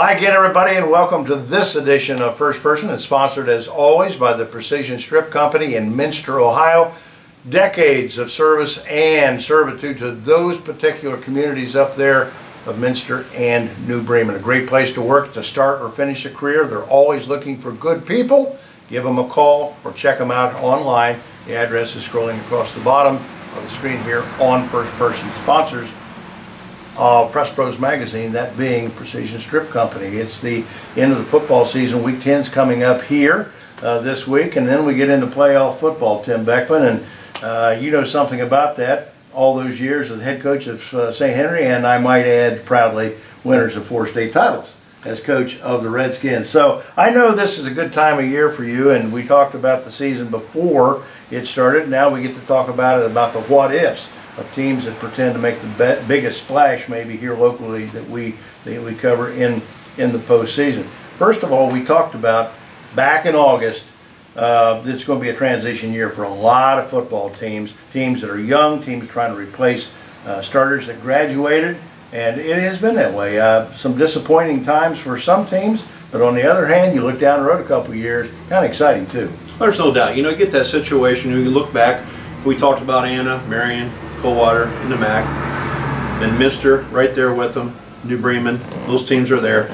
Hi again, everybody, and welcome to this edition of First Person. It's sponsored, as always, by the Precision Strip Company in Minster, Ohio. Decades of service and servitude to those particular communities up there of Minster and New Bremen. A great place to work to start or finish a career. They're always looking for good people. Give them a call or check them out online. The address is scrolling across the bottom of the screen here on First Person. Sponsors Press Pros Magazine, that being Precision Strip Company. It's the end of the football season. Week 10's coming up here this week, and then we get into playoff football, Tim Beckman, and you know something about that. All those years as the head coach of St. Henry, and I might add, proudly, winners of 4 state titles as coach of the Redskins. So I know this is a good time of year for you, and we talked about the season before it started. Now we get to talk about it, about the what-ifs of teams that pretend to make the biggest splash maybe here locally that we cover in the postseason. First of all, we talked about back in August, it's going to be a transition year for a lot of football teams that are young, teams trying to replace starters that graduated, and it has been that way. Some disappointing times for some teams, but on the other hand, you look down the road a couple of years, kind of exciting too. There's no doubt. You know, you get that situation, you look back, we talked about Anna, Marion, Coldwater, and the MAC, then Minster right there with them, New Bremen, those teams are there,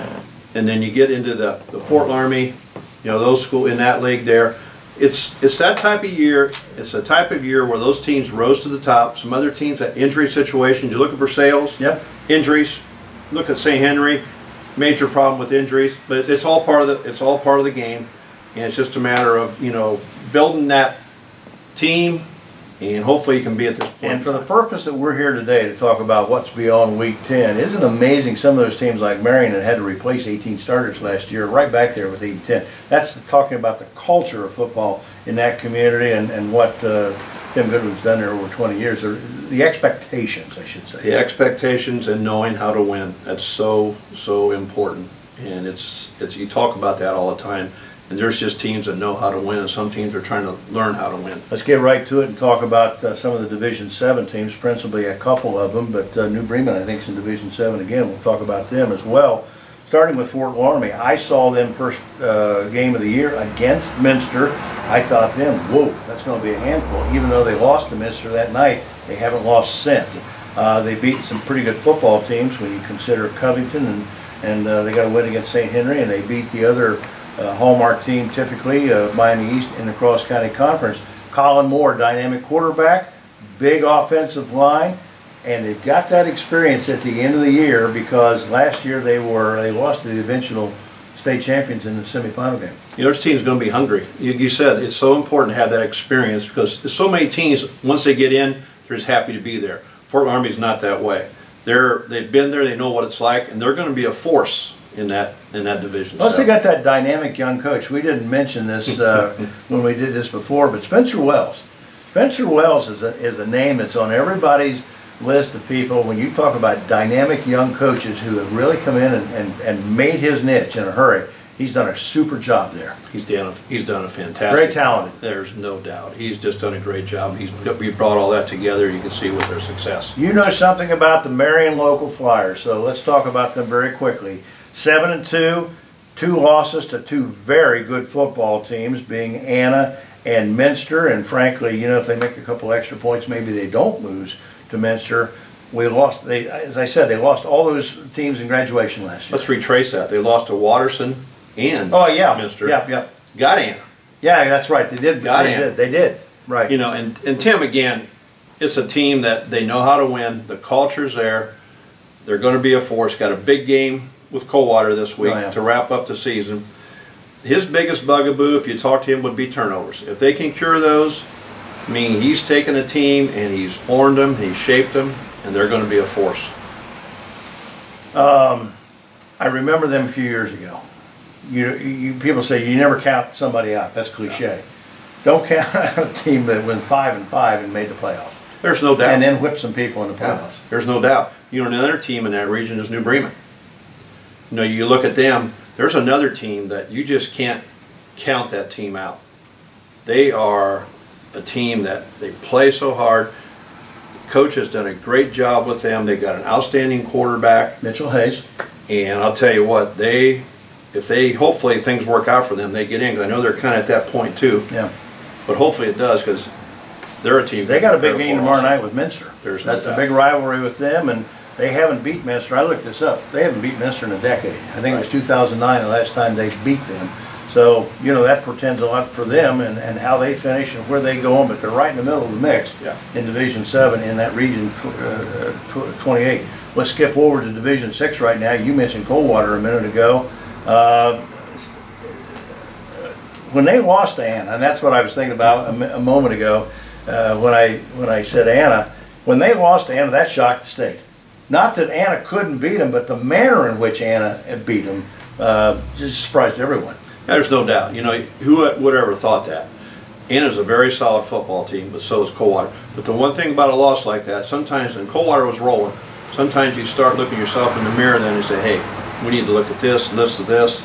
and then you get into the Fort Laramie, you know, those schools in that league there. It's that type of year. It's the type of year where those teams rose to the top. Some other teams had injury situations. You're looking for sales, yep, injuries. Look at St. Henry, major problem with injuries, but it's all part of the game, and it's just a matter of, you know, building that team. And hopefully you can be at this point. And for the purpose that we're here today to talk about what's beyond Week 10, isn't it amazing some of those teams like Marion that had to replace 18 starters last year, right back there with 8 and 10. That's talking about the culture of football in that community and what Tim Goodwin's done there over 20 years. The expectations, I should say. The expectations and knowing how to win. That's so important. And it's you talk about that all the time. And there's just teams that know how to win, and some teams are trying to learn how to win. Let's get right to it and talk about some of the Division 7 teams, principally a couple of them, but New Bremen, I think, is in Division 7 again. We'll talk about them as well. Starting with Fort Laramie, I saw them first game of the year against Minster. I thought then, whoa, that's going to be a handful. Even though they lost to Minster that night, they haven't lost since. They beat some pretty good football teams when you consider Covington, and they got a win against St. Henry, and they beat the other hallmark team, typically Miami East in the cross-county conference. Colin Moore, dynamic quarterback, big offensive line, and they've got that experience at the end of the year because last year they lost to the eventual state champions in the semifinal game. You know, this team's going to be hungry. You said it's so important to have that experience because there's so many teams, once they get in, they're just happy to be there. Fort Laramie's not that way. They've been there, they know what it's like, and they're going to be a force in that division. Plus, they got that dynamic young coach. We didn't mention this when we did this before, but Spencer Wells. Spencer Wells is a name that's on everybody's list of people. When you talk about dynamic young coaches who have really come in and made his niche in a hurry, he's done a super job there. He's done a fantastic. Very talented. There's no doubt. He's just done a great job. We brought all that together. You can see with their success. You know something about the Marion local Flyers, so let's talk about them very quickly. 7-2, 2 losses to 2 very good football teams, being Anna and Minster. And frankly, you know, if they make a couple extra points, maybe they don't lose to Minster. We lost. As I said, they lost all those teams in graduation last year. Let's retrace that. They lost to Watterson and Minster. Yep. Got Anna. Yeah, that's right. They did. They did. Right. You know, and Tim, again, it's a team that they know how to win. The culture's there. They're going to be a force. Got a big game with Coldwater this week to wrap up the season. His biggest bugaboo, if you talk to him, would be turnovers. If they can cure those, I mean, he's taken a team and he's formed them, he's shaped them, and they're going to be a force. I remember them a few years ago. People say you never count somebody out. That's cliche. Don't count out a team that went 5-5 and made the playoffs. There's no doubt. And then whip some people in the playoffs. Yeah, there's no doubt. You know, another team in that region is New Bremen. You know, you look at them, there's another team that you just can't count that team out. They are a team that they play so hard. Coach has done a great job with them. They've got an outstanding quarterback. Mitchell Hayes. And I'll tell you what, if they hopefully things work out for them, they get in. 'Cause I know they're kind of at that point too. Yeah. But hopefully it does, because they're a team. They got a big game tomorrow night with Minster. There's no That's a doubt. big rivalry with them, and they haven't beat Minster. I looked this up. They haven't beat Minster in a decade. I think it was 2009 the last time they beat them. So, you know, that portends a lot for them and how they finish and where they go on, but they're right in the middle of the mix in Division 7 in that region 28. Let's skip over to Division 6 right now. You mentioned Coldwater a minute ago. When they lost to Anna, and that's what I was thinking about a moment ago when I said Anna, when they lost to Anna, that shocked the state. Not that Anna couldn't beat them, but the manner in which Anna beat them just surprised everyone. There's no doubt. You know, who would ever thought that? Anna's a very solid football team, but so is Coldwater. But the one thing about a loss like that, sometimes, and Coldwater was rolling, sometimes you start looking yourself in the mirror then and say, hey, we need to look at this, this.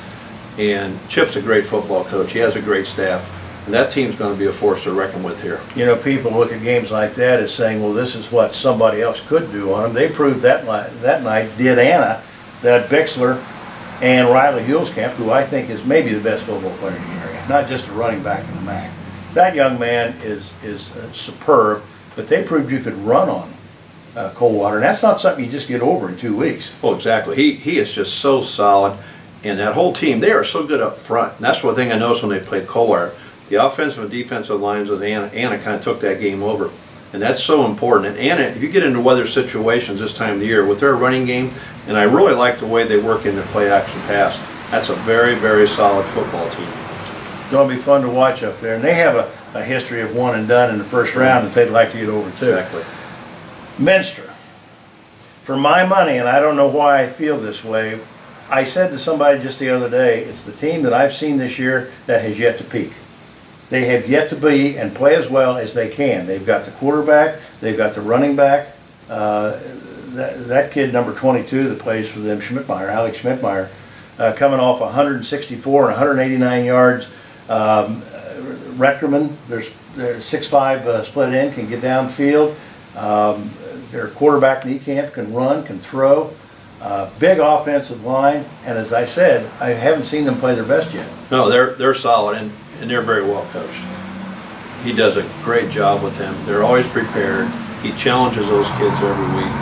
And Chip's a great football coach. He has a great staff. And that team's going to be a force to reckon with here. You know, people look at games like that as saying, well, this is what somebody else could do on them. They proved that night, did Anna, that Bixler and Riley Hulskamp, who I think is maybe the best football player in the area, not just a running back in the MAC. That young man is superb, but they proved you could run on Coldwater, and that's not something you just get over in 2 weeks. Oh, exactly. He is just so solid, and that whole team, they are so good up front. And that's one thing I noticed when they played Coldwater. The offensive and defensive lines of Anna kind of took that game over, and that's so important. And Anna, if you get into weather situations this time of the year with their running game, and I really like the way they work in their play-action pass, that's a very, very solid football team. It's going to be fun to watch up there, and they have a history of one and done in the first round that they'd like to get over too. Exactly. Minster, for my money, and I don't know why I feel this way, I said to somebody just the other day, it's the team that I've seen this year that has yet to peak. They have yet to be and play as well as they can. They've got the quarterback, they've got the running back. That kid, number 22, that plays for them, Schmidtmeyer, Alex Schmidtmeyer, coming off 164 and 189 yards. Reckerman, they're 6'5", split end, can get downfield. Their quarterback, Niekamp, can run, can throw. Big offensive line, and as I said, I haven't seen them play their best yet. No, they're solid, and they're very well coached. He does a great job with them. They're always prepared. He challenges those kids every week,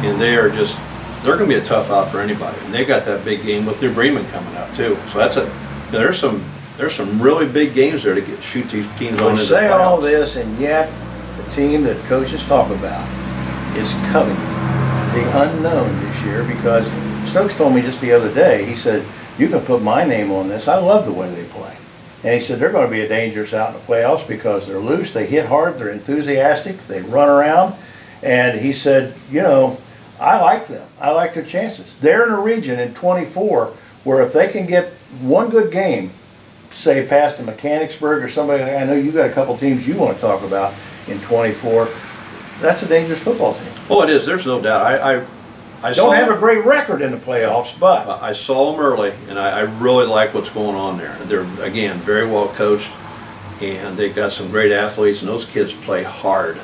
and they're going to be a tough out for anybody. And they got that big game with New Bremen coming up too. So there's some really big games there to shoot these teams on. We say all this, and yet the team that coaches talk about is Covington, the unknown this year, because Stokes told me just the other day, he said, you can put my name on this. I love the way they play. And he said they're going to be a dangerous out in the playoffs because they're loose, they hit hard, they're enthusiastic, they run around. And he said, you know, I like them. I like their chances. They're in a region in 24 where if they can get one good game, say past a Mechanicsburg or somebody, I know you've got a couple teams you want to talk about in 24, that's a dangerous football team. Oh, it is. There's no doubt. I don't have a great record in the playoffs, but I saw them early, and I really like what's going on there. They're, again, very well coached, and they've got some great athletes, and those kids play hard,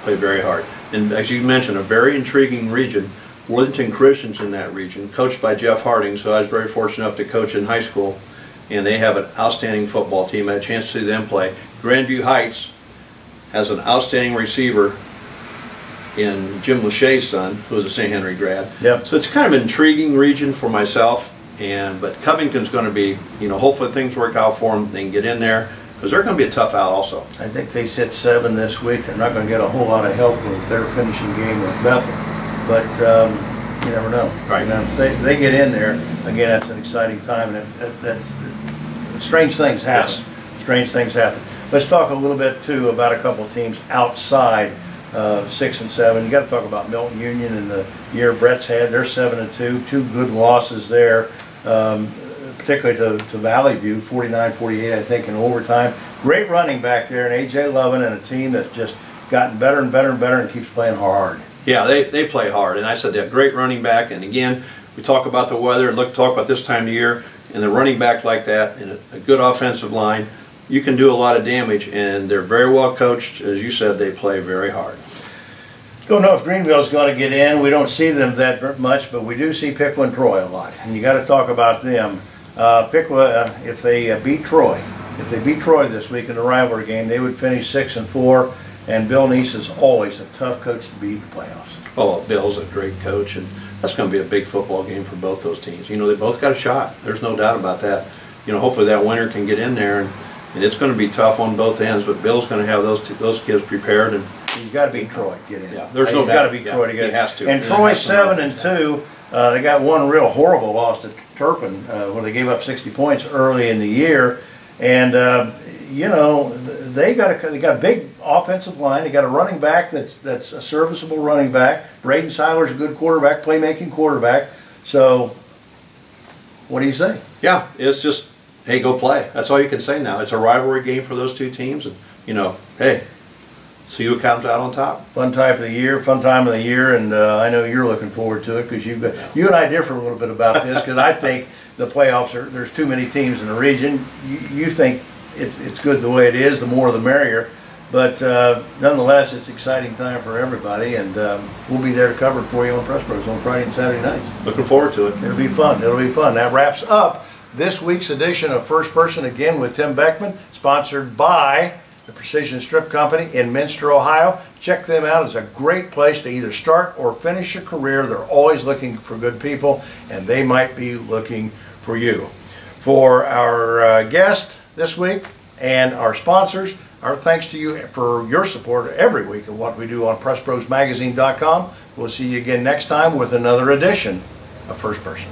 play very hard. And as you mentioned, a very intriguing region. Worthington Christian's in that region, coached by Jeff Harding, so I was very fortunate enough to coach in high school, and they have an outstanding football team. I had a chance to see them play. Grandview Heights has an outstanding receiver in Jim Lachey's son, who was a St. Henry grad. Yep. So it's kind of an intriguing region for myself, but Covington's going to be, you know, hopefully things work out for them. They can get in there, because they're going to be a tough out also. I think they sit 7 this week. They're not going to get a whole lot of help with their finishing game with Bethel, but you never know. Right. You know, if they get in there, again, that's an exciting time, and strange things happen. Yes. Strange things happen. Let's talk a little bit too about a couple of teams outside 6 and 7. You got to talk about Milton Union and the year Brett's had. They're 7-2, 2 good losses there, particularly to Valley View, 49-48, I think, in overtime. Great running back there, and A.J. Lovin, and a team that's just gotten better and better and better and keeps playing hard. Yeah, they play hard, and I said they have great running back. And again, we talk about the weather and talk about this time of year, and the running back like that, and a good offensive line, you can do a lot of damage. And they're very well coached, as you said. They play very hard. Don't know if Greenville's going to get in. We don't see them that much, but we do see Piqua and Troy a lot, and you got to talk about them. Piqua, if they beat Troy this week in the rivalry game, they would finish 6-4. And Bill Neese is always a tough coach to beat in the playoffs. Oh, Bill's a great coach, and that's going to be a big football game for both those teams. You know, they both got a shot. There's no doubt about that. You know, hopefully that winner can get in there, and it's going to be tough on both ends. But Bill's going to have those kids prepared, and he's got to beat Troy to get in. Yeah, there's no doubt. He's got to beat Troy to get in. He has to. And Troy's 7-2. They got one real horrible loss to Turpin, where they gave up 60 points early in the year, and you know, they got a big offensive line. They got a running back that's a serviceable running back. Braden Seiler's a good quarterback, playmaking quarterback. So, what do you say? Yeah, it's just, hey, go play. That's all you can say now. It's a rivalry game for those two teams, and you know, hey, see who comes out on top. Fun time of the year, and I know you're looking forward to it because you and I differ a little bit about this because I think the playoffs there's too many teams in the region. You think it's good the way it is, the more the merrier. But nonetheless, it's an exciting time for everybody, and we'll be there to cover it for you on Press Pros on Friday and Saturday nights. Looking forward to it. It'll be fun. It'll be fun. That wraps up this week's edition of First Person, again with Tim Beckman, sponsored by the Precision Strip Company in Minster, Ohio. Check them out. It's a great place to either start or finish a career. They're always looking for good people, and they might be looking for you. For our guest this week and our sponsors, our thanks to you for your support every week of what we do on PressProsMagazine.com. We'll see you again next time with another edition of First Person.